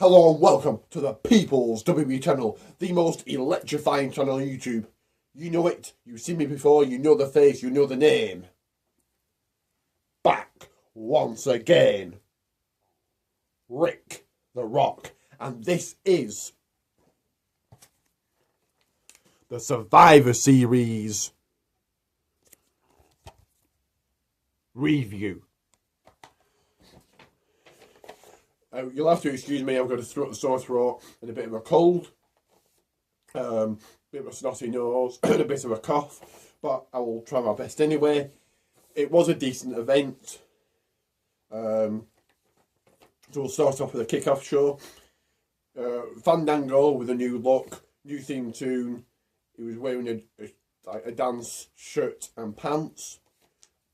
Hello and welcome to the People's WWE channel, the most electrifying channel on YouTube. You know it, you've seen me before, you know the face, you know the name. Back once again, Rick the Rock, and this is the Survivor Series review. You'll have to excuse me, I've got a sore throat and a bit of a cold, bit of a snotty nose and a bit of a cough, but I will try my best anyway. It was a decent event. So we'll start off with a kick-off show. Fandango with a new look, new theme tune. He was wearing a dance shirt and pants.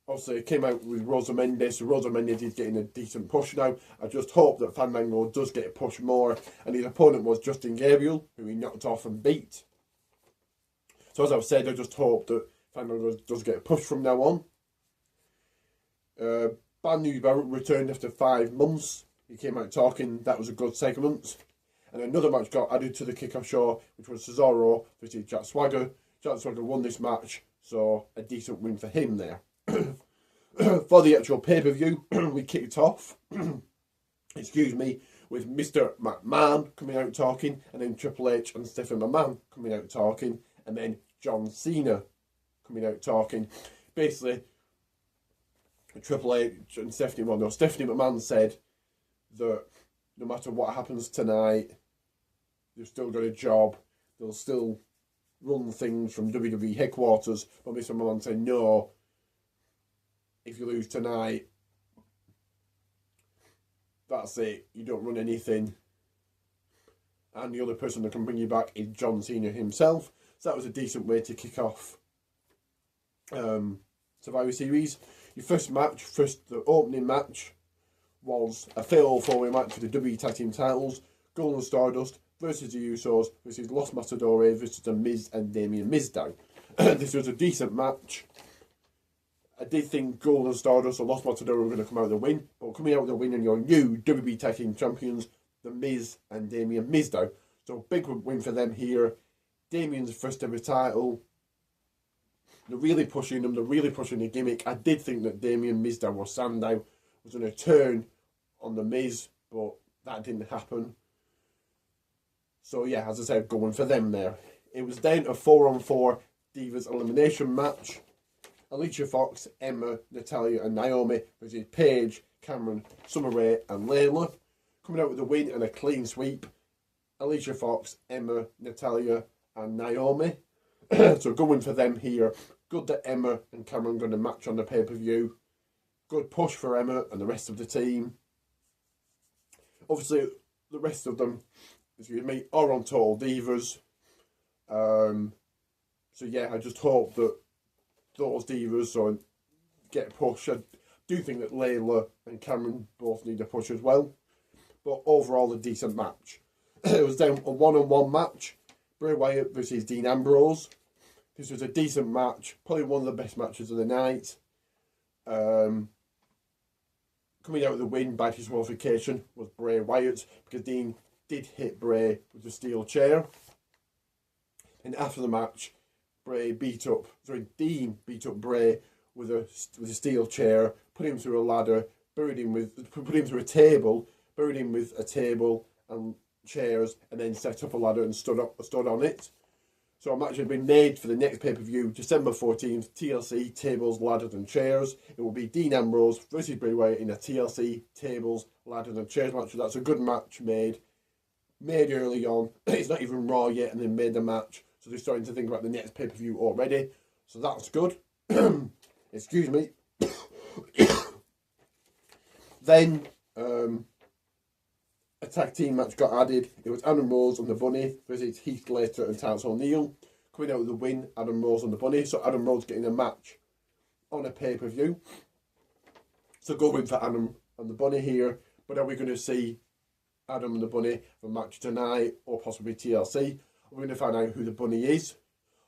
Obviously, it came out with Rosa Mendes, so Rosa Mendes is getting a decent push now. I just hope that Fandango does get a push more. And his opponent was Justin Gabriel, who he knocked off and beat. So as I've said, I just hope that Fandango does get a push from now on. Bad News Barrett returned after 5 months. He came out talking, that was a good segment. And another match got added to the kickoff show, which was Cesaro versus Jack Swagger. Jack Swagger won this match, so a decent win for him there. For the actual pay-per-view, we kicked off, excuse me, with Mr. McMahon coming out talking, and then Triple H and Stephanie McMahon coming out talking, and then John Cena coming out talking. Basically, Triple H and Stephanie McMahon said that no matter what happens tonight, they've still got a job, they'll still run things from WWE headquarters, but Mr. McMahon said no. If you lose tonight, that's it. You don't run anything. And the other person that can bring you back is John Cena himself. So that was a decent way to kick off Survivor Series. Your the opening match was a fatal four-way match for the WWE Tag Team titles. Golden Stardust versus the Usos versus Los Matadores versus The Miz and Damien Mizdow. This was a decent match. I did think Golden Stardust or Los Matadores were going to come out with a win, but coming out with a win and your new WWE Tag Team Champions, The Miz and Damien Mizdow. So big win for them here. Damien's first ever title. They're really pushing him, they're really pushing the gimmick. I did think that Damien Mizdow or Sandow was going to turn on The Miz, but that didn't happen. So yeah, as I said, going for them there. It was then a 4-on-4 Divas elimination match. Alicia Fox, Emma, Natalya and Naomi versus Paige, Cameron, Summer Rae and Layla. Coming out with a win and a clean sweep. Alicia Fox, Emma, Natalya and Naomi. So good win for them here. Good that Emma and Cameron got a match on the pay-per-view. Good push for Emma and the rest of the team. Obviously, the rest of them, excuse me, are on Total Divas. So yeah, I just hope that those divas get a push. I do think that Layla and Cameron both need a push as well. But overall, a decent match. It was then a one-on-one match. Bray Wyatt versus Dean Ambrose. This was a decent match. Probably one of the best matches of the night. Coming out with the win by disqualification was Bray Wyatt, because Dean did hit Bray with the steel chair. And after the match, Dean beat up Bray with a steel chair, put him through a ladder, put him through a table, buried him with a table and chairs, and then set up a ladder and stood on it. So a match had been made for the next pay-per-view, December 14th, TLC, tables, ladders and chairs. It will be Dean Ambrose versus Bray Wyatt in a TLC, tables, ladders and chairs match. So that's a good match made early on. It's not even Raw yet, and they made the match. So they're starting to think about the next pay-per-view already. So that's good. Excuse me. Then a tag team match got added. It was Adam Rose and the Bunny versus Heath Slater and Titus O'Neil. Coming out with the win, Adam Rose and the Bunny. So Adam Rose getting a match on a pay-per-view. So good win for Adam and the Bunny here. But are we going to see Adam and the Bunny for a match tonight or possibly TLC? We're going to find out who the Bunny is.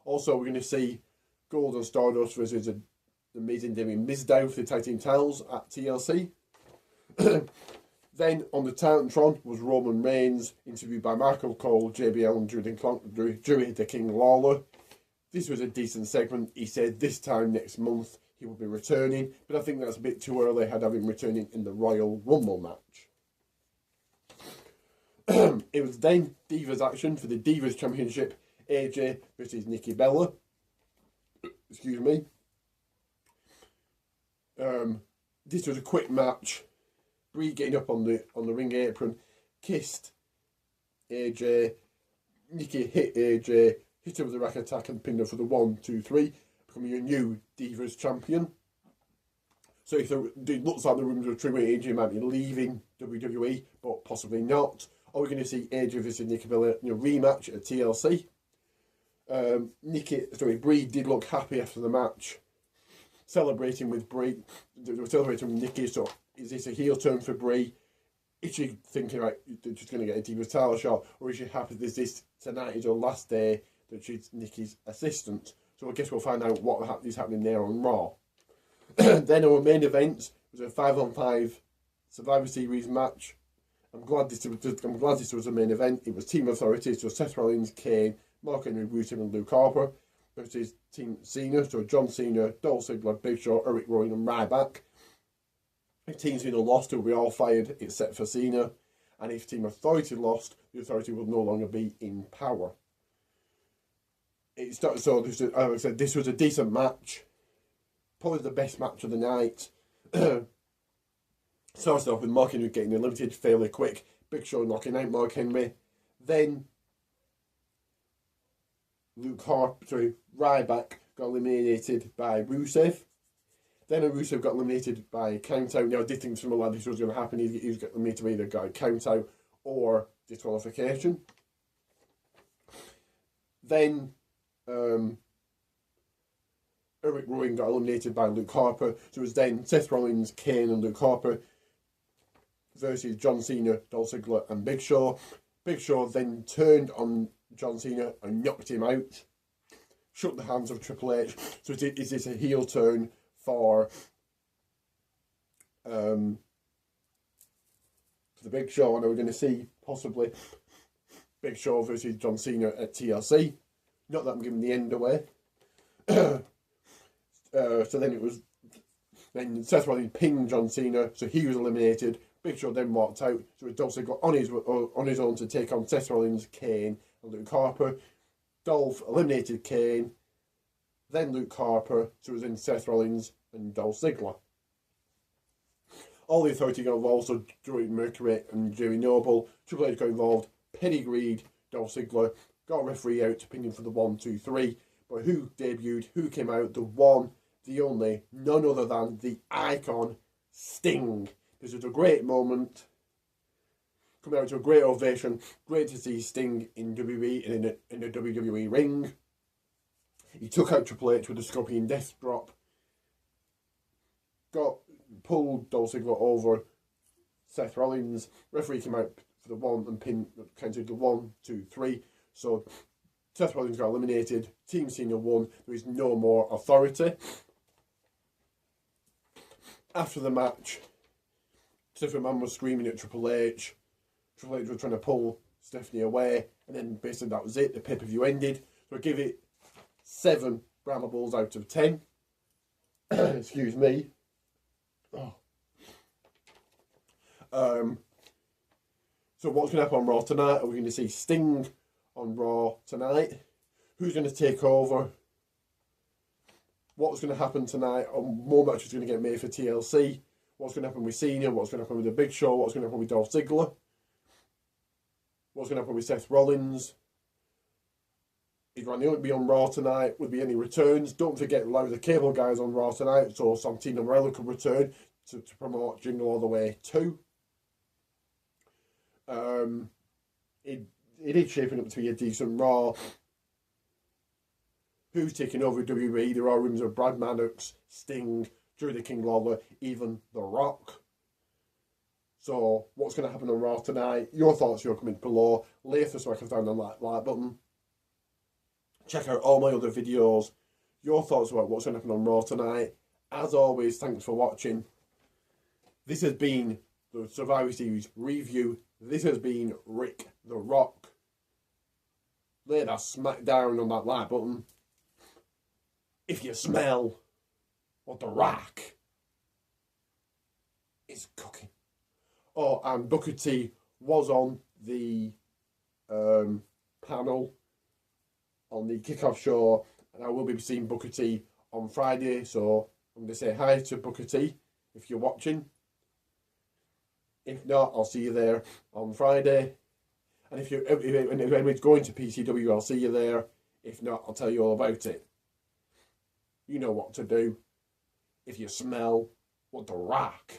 Also, we're going to see Golden Stardust versus the Miz and Damien Mizdow for the tag team titles at TLC. Then on the Titantron was Roman Reigns, interviewed by Michael Cole, JBL and Drew the King Lawler. This was a decent segment. He said this time next month he will be returning, but I think that's a bit too early. I'd have him returning in the Royal Rumble match. It was then Divas action for the Divas Championship. AJ versus Nikki Bella. Excuse me. This was a quick match. Brie getting up on the ring apron, kissed AJ. Nikki hit AJ, hit her with a rack attack and pinned her for the 1, 2, 3, becoming a new Divas champion. So it looks like the rumors are true where AJ might be leaving WWE, but possibly not. Or we're going to see AJ versus Nikki Bella in a rematch at TLC. Brie did look happy after the match, celebrating with Brie. They were celebrating with Nikki. So is this a heel turn for Brie? Is she thinking like she's going to get a Divas title shot, or is she happy that this tonight is her last day that she's Nikki's assistant? So I guess we'll find out what is happening there on Raw. Then our main event was a 5-on-5 Survivor Series match. I'm glad this was a main event. It was Team Authority, so Seth Rollins, Kane, Mark Henry, Rusev and Luke Harper versus Team Cena, so John Cena, Dolph Ziggler, Big Show, Eric Rowan and Ryback. If Team Cena lost, it will be all fired except for Cena. And if Team Authority lost, the Authority will no longer be in power. Like I said, this was a decent match. Probably the best match of the night. Started off with Mark Henry getting eliminated fairly quick. Big Show knocking out Mark Henry. Then Ryback got eliminated by Rusev. Then Rusev got eliminated by a count-out. Now, I did think something like this was going to happen. He was eliminated by either a count-out or disqualification. Then Eric Rowan got eliminated by Luke Harper. So it was then Seth Rollins, Kane and Luke Harper versus John Cena, Dolph Ziggler and Big Show. Big Show then turned on John Cena and knocked him out. Shook the hands of Triple H. So is this a heel turn for the Big Show? And we're going to see possibly Big Show versus John Cena at TLC. Not that I'm giving the end away. So then Seth Rollins pinned John Cena, so he was eliminated. Big Show then walked out, so Dolph Ziggler on his own to take on Seth Rollins, Kane and Luke Harper. Dolph eliminated Kane, then Luke Harper, so it was in Seth Rollins and Dolph Ziggler. All the Authority got involved, so Joey Mercury and Jerry Noble. Triple H got involved, Penny Greed, Dolph Ziggler, got a referee out to pin him for the 1, 2, 3. But who debuted, who came out? The one, the only, none other than the icon, Sting. This was a great moment. Coming out to a great ovation. Great to see Sting in WWE and in a WWE ring. He took out Triple H with a Scorpion Death Drop. Pulled Dolph Ziggler over Seth Rollins. Referee came out for the 1 and counted the 1, 2, 3. So Seth Rollins got eliminated. Team Cena won. There is no more Authority. After the match, Stephanie McMahon was screaming at Triple H. Triple H was trying to pull Stephanie away. And then basically that was it. The pay-per-view ended. So I give it 7 Brahma Bulls out of 10. Excuse me. Oh. So what's going to happen on Raw tonight? Are we going to see Sting on Raw tonight? Who's going to take over? What's going to happen tonight? More matches going to get made for TLC. What's going to happen with Cena? What's going to happen with The Big Show? What's going to happen with Dolph Ziggler? What's going to happen with Seth Rollins? Is Randy Orton be on Raw tonight? Would be any returns? Don't forget, a lot of the cable guys on Raw tonight, so Santino Marella could return to promote Jingle All the Way 2. It is shaping up to be a decent Raw. Who's taking over WWE? There are rumors of Brad Maddox, Sting, Drew the King Lawler, even The Rock. So, what's going to happen on Raw tonight? Your thoughts, your comments below. Leave the smackers down on that like button. Check out all my other videos. Your thoughts about what's going to happen on Raw tonight. As always, thanks for watching. This has been the Survivor Series review. This has been Rick the Rock. Lay that smack down on that like button if you smell what The Rock is cooking. Oh, and Booker T was on the panel on the kickoff show, and I will be seeing Booker T on Friday, so I'm going to say hi to Booker T if you're watching. If not, I'll see you there on Friday. And if anyone's going to PCW, I'll see you there. If not, I'll tell you all about it. You know what to do if you smell what The Rock